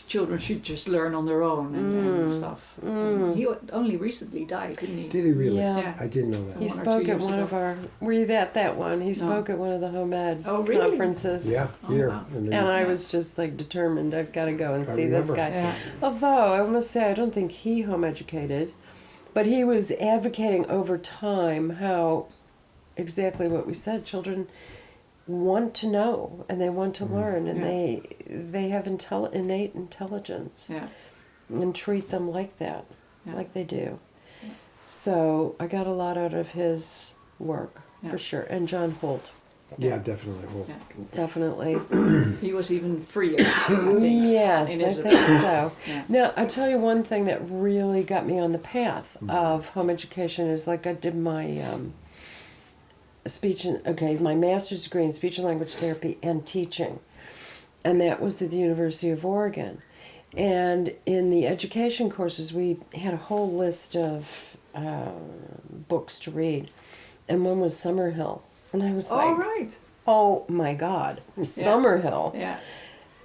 children should just learn on their own and stuff. He only recently died, didn't he? Did he really? Yeah. I didn't know that. He 1 or 2 spoke at years one ago. of our... Were you at that one? He No. spoke at one of the home ed Oh, really? conferences. Yeah, Oh, here. wow. And then- And I was just like determined, I've got to go and I see this remember. guy. Yeah. Although I must say, I don't think he home educated, but he was advocating over time how exactly what we said, children want to know and they want to learn and they have innate intelligence Yeah. and treat them like that, Yeah. like they do. So I got a lot out of his work, Yeah. for sure. And John Holt, Yeah, definitely. Well, Yeah. definitely. He was even freer, I think. Yes, in I his think so. Yeah. Now, I'll tell you one thing that really got me on the path of home education is like I did my my master's degree in speech and language therapy and teaching. And that was at the University of Oregon. And in the education courses, we had a whole list of books to read. And one was Summerhill. And I was like, Oh, right. oh my God, Summerhill Yeah.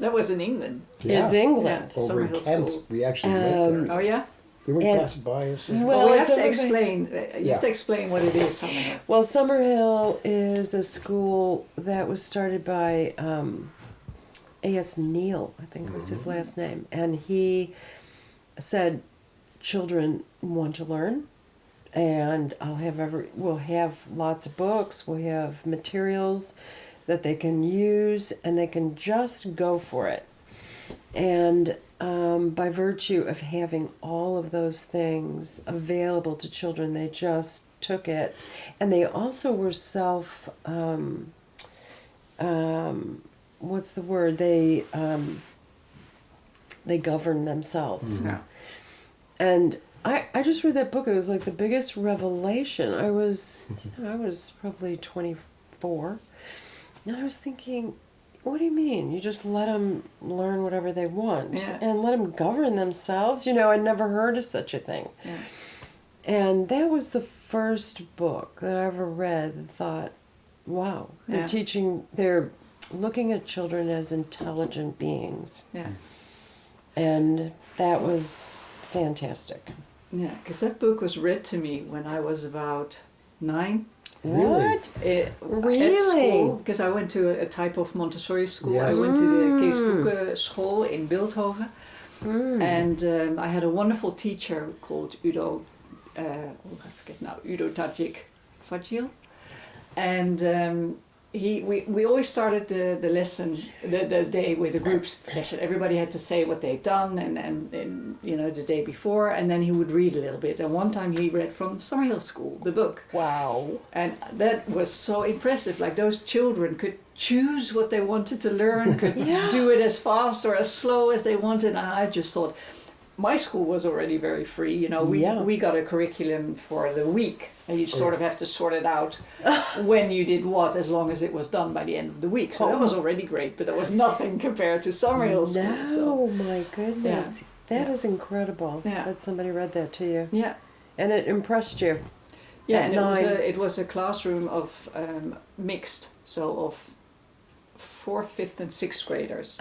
That was in England. is England. Yeah. over in Summerhill Kent, School. we actually went there. Oh, yeah? They went and- passing by us. Well, we have it's to over- explain. You have to Yeah. explain what it is, Summerhill. Well, Summerhill is a school that was started by A.S. Neal, I think was his last name. And he said, children want to learn, and we'll have lots of books, we'll have materials that they can use, and they can just go for it. And by virtue of having all of those things available to children, they just took it. And they also were what's the word? They govern themselves. Yeah. And I just read that book. It was like the biggest revelation. I was probably 24. And I was thinking, what do you mean? You just let them learn whatever they want Yeah. and let them govern themselves? I'd never heard of such a thing. Yeah. And that was the first book that I ever read and thought, wow, they're looking at children as intelligent beings. Yeah. And that was fantastic. Yeah, because that book was read to me when I was about 9. What? Really? At school, because I went to a type of Montessori school. Yes. I went to the Kees Boeken school in Beeldhoven. And I had a wonderful teacher called Udo, I forget now, Udo Tajik Fajil. And we always started the lesson, the day with a group session. Everybody had to say what they'd done and the day before, and then he would read a little bit. And one time he read from Summerhill School, the book. Wow. And that was so impressive. Like, those children could choose what they wanted to learn, could do it as fast or as slow as they wanted. And I just thought, my school was already very free. We got a curriculum for the week, and you sort of have to sort it out when you did what, as long as it was done by the end of the week. So that was already great, but that was nothing compared to Summerhill School. No, So. my goodness. That is incredible that somebody read that to you. Yeah. And it impressed you. Yeah, and it was a classroom of mixed, so of 4th, 5th and 6th graders.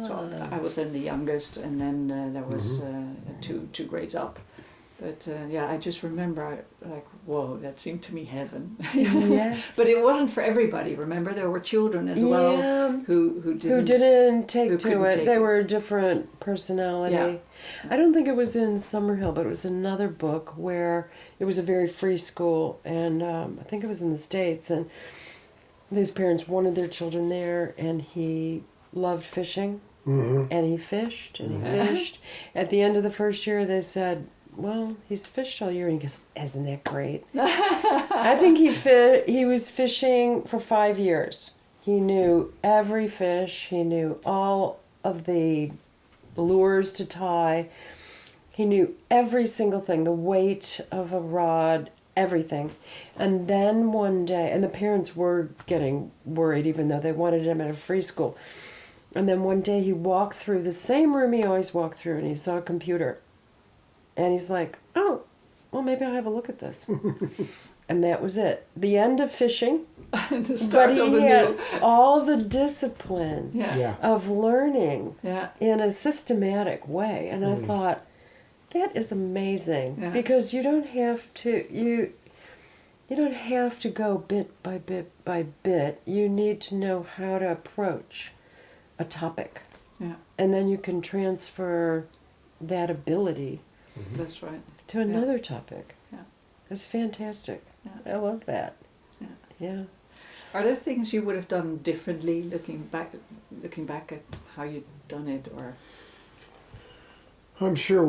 So I was then the youngest, and then there was two grades up. But I just remember, whoa, that seemed to me heaven. Yes. But it wasn't for everybody. Remember, there were children as well who didn't take to it. They were a different personality. Yeah. I don't think it was in Summerhill, but it was another book where it was a very free school, and I think it was in the States, and his parents wanted their children there, and he loved fishing, and he fished, and he fished. At the end of the first year, they said, well, he's fished all year, and he goes, isn't that great? I think he was fishing for 5 years. He knew every fish. He knew all of the lures to tie. He knew every single thing, the weight of a rod, everything. And then one day, and the parents were getting worried, even though they wanted him at a free school. And then one day he walked through the same room he always walked through, and he saw a computer. And he's like, oh, well, maybe I'll have a look at this. And that was it. The end of fishing. The start but of he a had new... all the discipline of learning in a systematic way. And I thought, that is amazing. Yeah. Because you don't have to you don't have to go bit by bit by bit. You need to know how to approach a topic. Yeah. And then you can transfer that ability That's right. to another topic. Yeah. It's fantastic. Yeah. I love that. Yeah. Are there things you would have done differently looking back at how you'd done it, or? I'm sure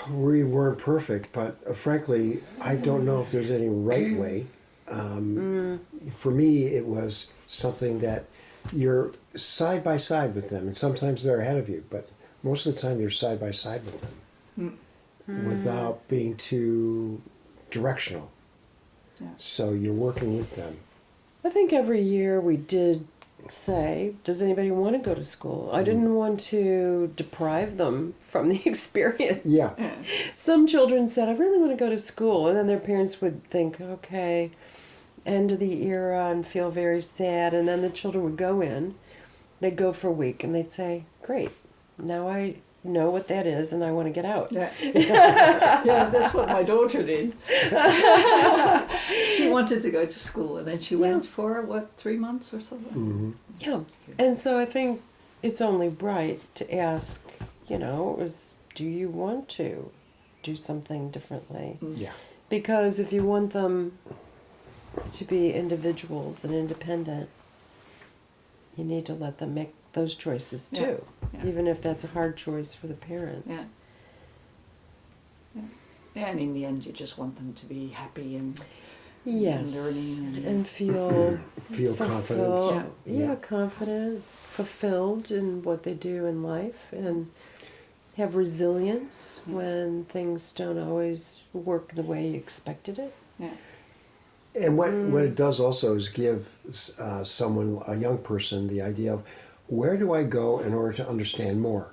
we weren't perfect, but frankly, I don't know if there's any right way. For me, it was something that you're side by side with them, and sometimes they're ahead of you, but most of the time you're side by side with them without being too directional. Yeah. So you're working with them. I think every year we did say, does anybody want to go to school? I didn't want to deprive them from the experience. Yeah. Some children said, I really want to go to school. And then their parents would think, okay, end of the era, and feel very sad. And then the children would go in. They'd go for a week, and they'd say, great, now I know what that is, and I want to get out. Yeah, that's what my daughter did. She wanted to go to school, and then she went for, 3 months or something? Yeah, and so I think it's only right to ask, do you want to do something differently? Yeah. Because if you want them to be individuals and independent, you need to let them make those choices too, even if that's a hard choice for the parents. Yeah, and in the end, you just want them to be happy and learning and feel confident. Confident, fulfilled in what they do in life, and have resilience when things don't always work the way you expected it. Yeah. And what it does also is give a young person, the idea of, where do I go in order to understand more?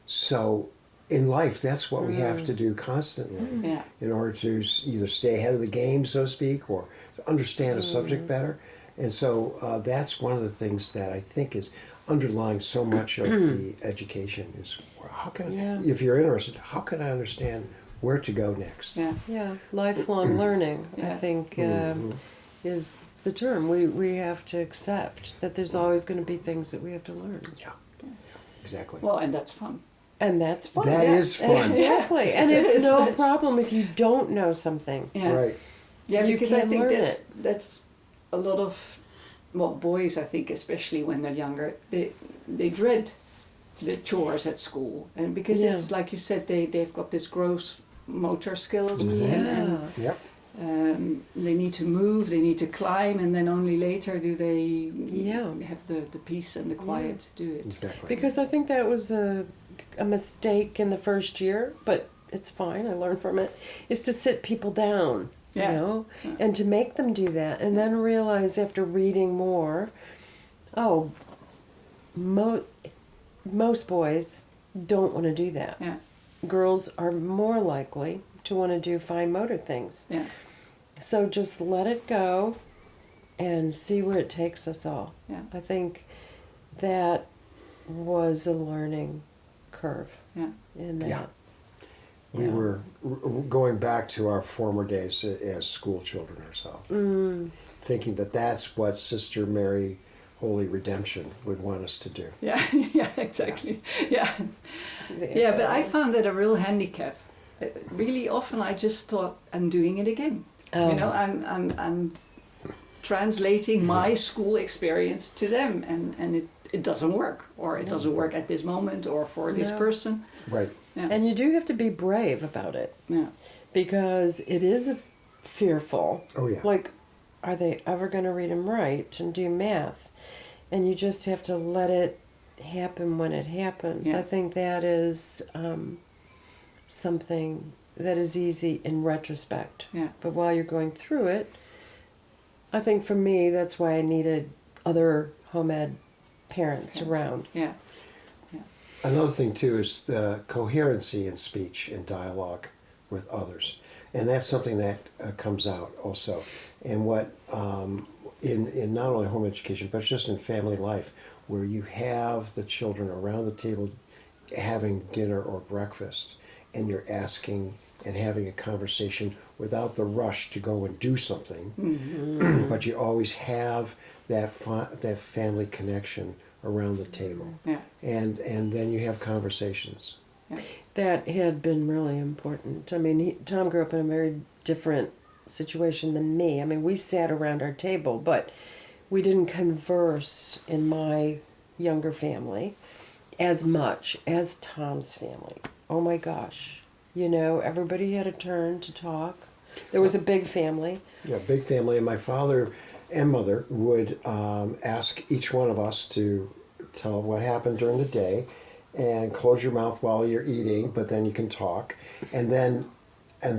So in life, that's what we have to do constantly in order to either stay ahead of the game, so to speak, or to understand a subject better. And so that's one of the things that I think is underlying so much of the education is, how can if you're interested, how can I understand where to go next? Yeah, lifelong learning, I think, is the term. We have to accept that there's always going to be things that we have to learn. Yeah, exactly. Well, and that's fun. And that's fun. That is fun. Exactly. And it's no problem if you don't know something. Yeah. Right. Yeah, you because I think learn that's a lot of well, boys, I think, especially when they're younger, they dread the chores at school, and because it's like you said, they've got this gross motor skills, and Yep. they need to move, they need to climb, and then only later do they have the peace and the quiet to do it. Exactly. Because I think that was a mistake in the first year, but it's fine, I learned from it, is to sit people down, you know, and to make them do that, and then realize after reading more, most boys don't want to do that. Yeah. Girls are more likely to want to do fine motor things. Yeah. So just let it go and see where it takes us all. Yeah. I think that was a learning curve in that. Yeah. We were going back to our former days as school children ourselves, thinking that that's what Sister Mary Holy Redemption would want us to do. Yeah, yeah, exactly. Yes. Yeah, but I found that a real handicap. Really often I just thought, I'm doing it again. Oh. You know, I'm translating my school experience to them, and it doesn't work, or it doesn't work at this moment, or for this person. Right. Yeah. And you do have to be brave about it. Yeah. Because it is fearful. Oh, yeah. Like, are they ever going to read and write and do math? And you just have to let it happen when it happens. Yeah. I think that is something that is easy in retrospect. Yeah. But while you're going through it, I think for me, that's why I needed other home ed parents around. Yeah. Another thing too is the coherency in speech and dialogue with others, and that's something that comes out also. And what in not only home education but just in family life, where you have the children around the table having dinner or breakfast, and you're asking and having a conversation without the rush to go and do something, but you always have that family connection around the table, and then you have conversations. Yeah. That had been really important. I mean, Tom grew up in a very different situation than me. I mean, we sat around our table, but we didn't converse in my younger family as much as Tom's family. Oh my gosh. You know, everybody had a turn to talk. There was a big family. Yeah, big family, and my father and mother would ask each one of us to tell what happened during the day, and close your mouth while you're eating, but then you can talk. And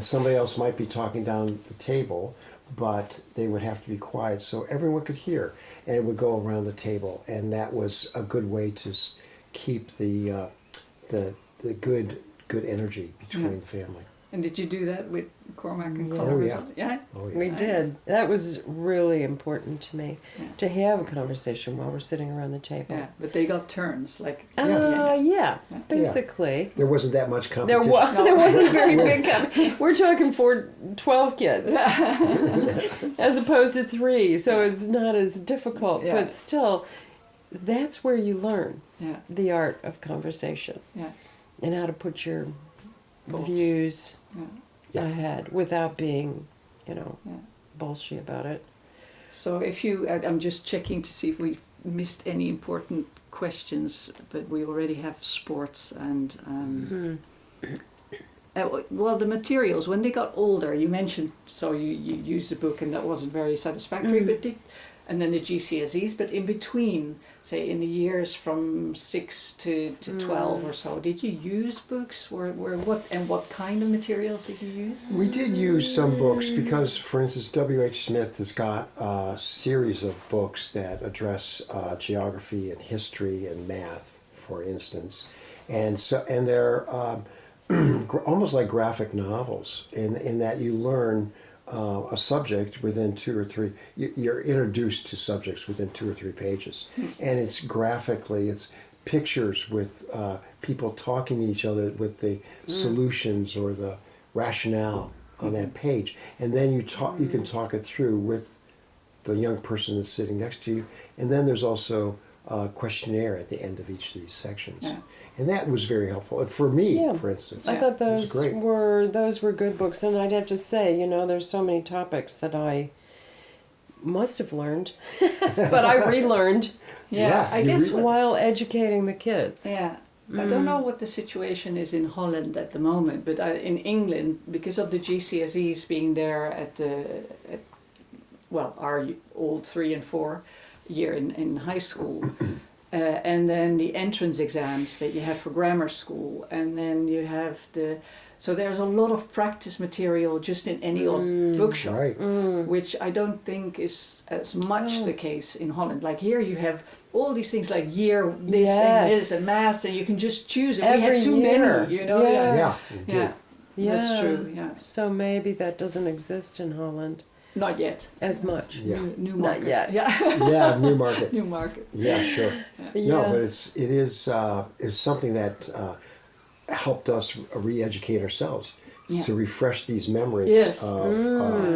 somebody else might be talking down the table, but they would have to be quiet so everyone could hear, and it would go around the table. And that was a good way to keep the good energy between the family. And did you do that with Cormac and Connor? Oh, yeah. Yeah? Oh, yeah. We did. That was really important to me, to have a conversation while we're sitting around the table. Yeah, but they got turns, like... Basically. There wasn't that much There competition. wasn't very big. We're talking 12 kids, as opposed to 3, so it's not as difficult. Yeah. But still, that's where you learn the art of conversation, and how to put your views ahead without being, bullshit about it. So I'm just checking to see if we missed any important questions, but we already have sports and well, the materials when they got older. You mentioned you used a book and that wasn't very satisfactory, but and then the GCSEs, but in between, say in the years from 6 to 12 or so, did you use books? What kind of materials did you use? We did use some books because, for instance, W.H. Smith has got a series of books that address geography and history and math, for instance, and they're almost like graphic novels in that you learn a subject within 2 or 3. You're introduced to subjects within 2 or 3 pages, and it's pictures with people talking to each other with the solutions or the rationale on that page, and then you can talk it through with the young person that's sitting next to you, and then there's also a questionnaire at the end of each of these sections. And that was very helpful. For me, for instance. I thought those were good books, and I'd have to say, there's so many topics that I must have learned, but I relearned Yeah, I guess while educating the kids. Yeah. I don't know what the situation is in Holland at the moment, but in England, because of the GCSEs being there at our old 3 and 4 year in high school, and then the entrance exams that you have for grammar school, and then you have so there's a lot of practice material just in any old bookshop, Right. which I don't think is as much the case in Holland. Like here you have all these things like year this and this and maths, and you can just choose. And we had too many, you know. Yeah. That's true. Yeah, So maybe that doesn't exist in Holland not yet. as much. Yeah. New Not market. yet. Yeah, Yeah, new market. new market. Yeah, sure. Yeah. No, but it's something that helped us re-educate ourselves to refresh these memories of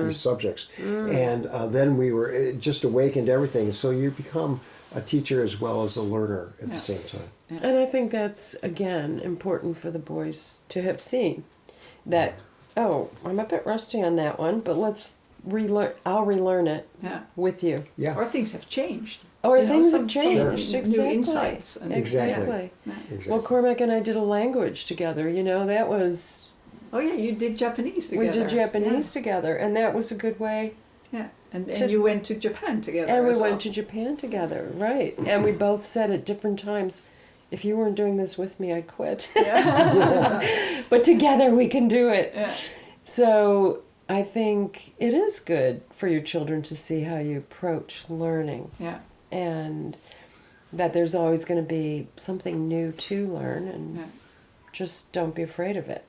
these subjects, and then we were it just awakened everything. So you become a teacher as well as a learner at the same time. And I think that's, again, important for the boys to have seen. That, I'm a bit rusty on that one, but let's relearn. I'll relearn it with you. Yeah. Or things have changed. Or You know, things some have changed. new Exactly. insights. And Exactly. Exactly. Well, Cormac and I did a language together. You know, that was... Oh yeah, you did Japanese together. We did Japanese together, and that was a good way. Yeah, and you went to Japan together. And we as went well. to Japan together, right? And we both said at different times, if you weren't doing this with me, I'd quit. Yeah. But together we can do it. Yeah. So I think it is good for your children to see how you approach learning. Yeah. And that there's always going to be something new to learn, and just don't be afraid of it.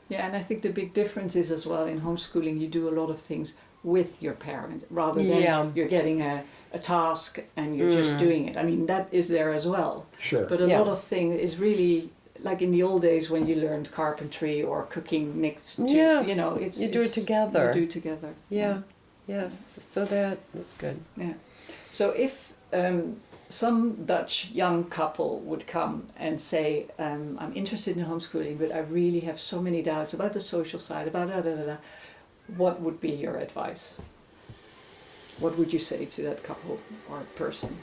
Yeah, and I think the big difference is as well in homeschooling, you do a lot of things with your parent rather than you're getting a task and you're just doing it. I mean, that is there as well. Sure. But a lot of things is really like in the old days when you learned carpentry or cooking next to, you know, you do it together. You do it together. Yeah. Yes. So that is good. Yeah. So if some Dutch young couple would come and say, I'm interested in homeschooling, but I really have so many doubts about the social side, about what would be your advice? What would you say to that couple or person?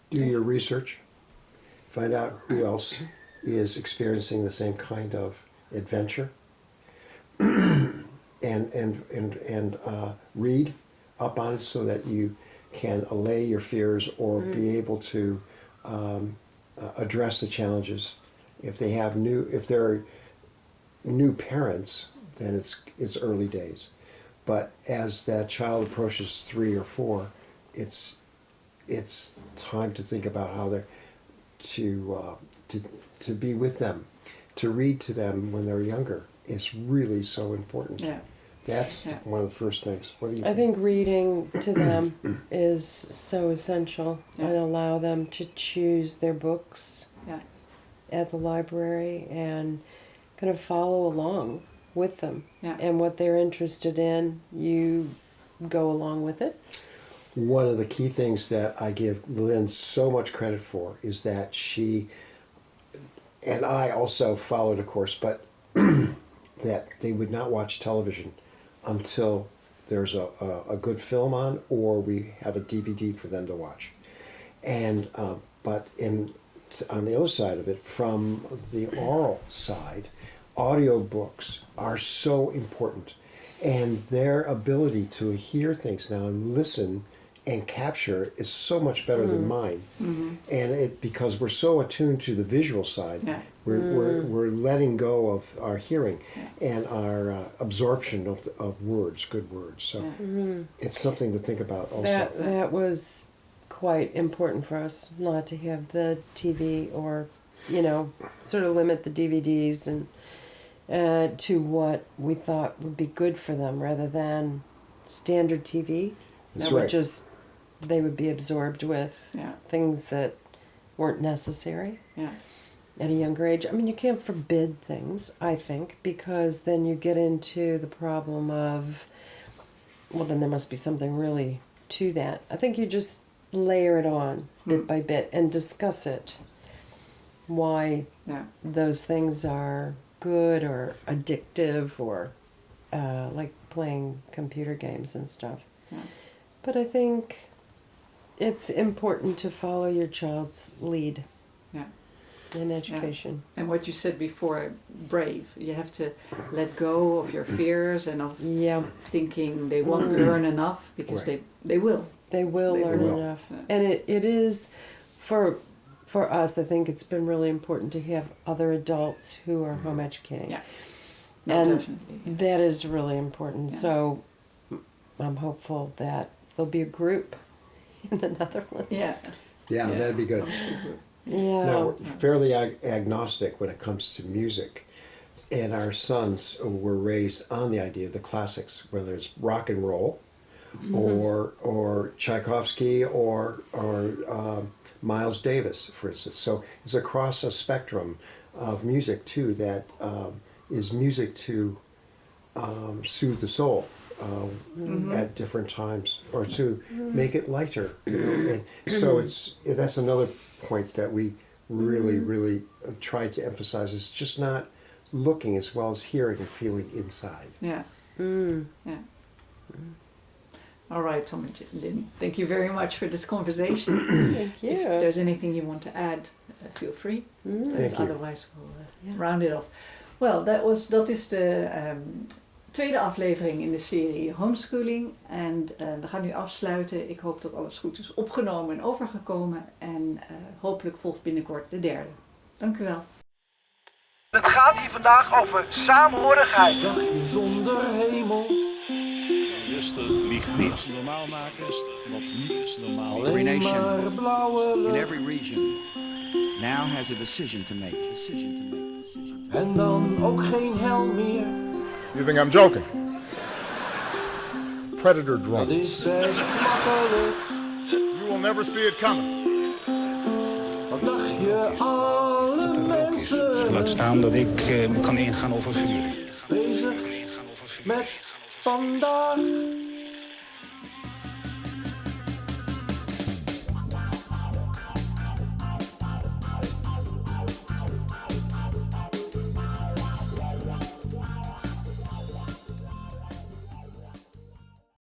Do your research. Find out who else is experiencing the same kind of adventure, and read up on it so that you can allay your fears or be able to address the challenges. If they're new parents, then it's early days. But as that child approaches 3 or 4, it's time to think about how they're to be with them, to read to them when they're younger is really so important. Yeah. That's one of the first things. What do you think? I think reading to them is so essential, and allow them to choose their books at the library and kind of follow along with them. Yeah. And what they're interested in, you go along with it. One of the key things that I give Lynn so much credit for is that she, and I also followed, of course, but that they would not watch television until there's a good film on or we have a DVD for them to watch. And but on the other side of it, from the oral side, audiobooks are so important. And their ability to hear things now and listen and capture is so much better than mine. Mm-hmm. And because we're so attuned to the visual side, we're letting go of our hearing and our absorption of words, good words. So it's something to think about also. That was quite important for us, not to have the TV or, sort of limit the DVDs and to what we thought would be good for them rather than standard TV. That's right. They would be absorbed with things that weren't necessary at a younger age. I mean, you can't forbid things, I think, because then you get into the problem of, well, then there must be something really to that. I think you just layer it on bit by bit and discuss it, why those things are good or addictive or like playing computer games and stuff. Yeah. But I think it's important to follow your child's lead. Yeah. In education. Yeah. And what you said before, brave. You have to let go of your fears and of thinking they won't learn enough, because they will. They will learn enough. Yeah. And it is, for us, I think it's been really important to have other adults who are home educating. Yeah. And definitely. that is really important. Yeah. So I'm hopeful that there'll be a group in the Netherlands. Yeah, that'd be good. Yeah. Now, we're fairly agnostic when it comes to music. And our sons were raised on the idea of the classics, whether it's rock and roll, or Tchaikovsky, or Miles Davis, for instance. So it's across a spectrum of music, too, that is music to soothe the soul at different times, or to make it lighter. You know? And so that's another point that we really try to emphasize, is just not looking as well as hearing and feeling inside. Yeah. Yeah. All right, Tom and Lynn, thank you very much for this conversation. Thank you. If there's anything you want to add, feel free. Thank you. Otherwise we'll round it off. Well, dat is de tweede aflevering in de serie Homeschooling. En we gaan nu afsluiten. Ik hoop dat alles goed is opgenomen en overgekomen. En hopelijk volgt binnenkort de derde. Dank u wel. Het gaat hier vandaag over saamhorigheid. Dagje zonder hemel. Liegt niet. Normaal maken. Wat niet is normaal. Every nation maar blauwe lucht. in every region now has a decision to make. En dan ook geen hel meer. You think I'm joking? Predator Dat drones. is best makkelijk. You will never see it coming. Wat dacht je, alle mensen Laat staan dat ik kan ingaan over vuur. bezig met vandaag.